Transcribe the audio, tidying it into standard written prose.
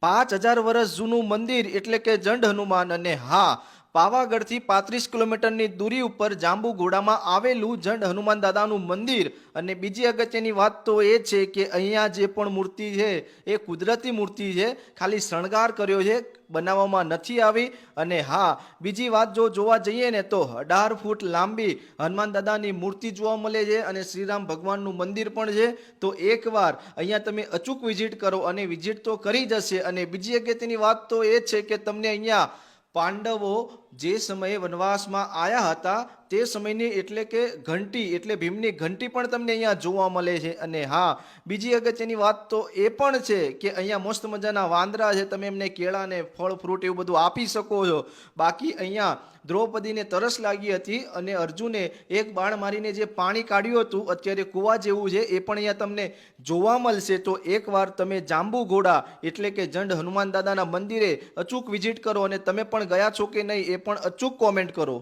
5000 વર્ષ જૂનું મંદિર એટલે કે જંડ હનુમાન. અને હા, પાવાગઢથી 35 કિલોમીટરની દૂરી ઉપર જાંબુઘોડામાં આવેલું જંડ હનુમાન દાદાનું મંદિર. અને બીજી અગત્યની વાત તો એ છે કે અહીંયા જે પણ મૂર્તિ છે એ કુદરતી મૂર્તિ છે, ખાલી શણગાર કર્યો છે, બનાવવામાં નથી આવી. અને હા, બીજી વાત જો જોવા જઈએ ને તો 18 ફૂટ લાંબી હનુમાન દાદાની મૂર્તિ જોવા મળે છે અને શ્રીરામ ભગવાનનું મંદિર પણ છે. તો એકવાર અહીંયા તમે અચૂક વિઝિટ કરો, અને વિઝિટ તો કરી જશે. અને બીજી અગત્યની વાત તો એ છે કે તમને અહીંયા પાંડવો જે સમયે વનવાસમાં આવ્યા હતા તે સમયની એટલે કે ઘંટી એટલે ભીમની ઘંટી પણ તમને અહીંયા જોવા મળે છે. અને હા, બીજી અગત્યની વાત તો એ પણ છે કે અહીંયા મસ્ત મજાના વાંદરા છે, તમે એમને કેળા ને ફળ ફ્રૂટ એવું બધું આપી શકો છો. બાકી અહીંયા દ્રૌપદીને તરસ લાગી હતી અને અર્જુને એક બાણ મારીને જે પાણી કાઢ્યું હતું, અત્યારે કુવા જેવું છે, એ પણ અહીંયા તમને જોવા મળશે. તો એકવાર તમે જાંબુઘોડા એટલે કે જંડ હનુમાન દાદાના મંદિરે અચૂક વિઝિટ કરો. અને તમે પણ ગયા છો કે નહીં એ પણ અચૂક કોમેન્ટ કરો.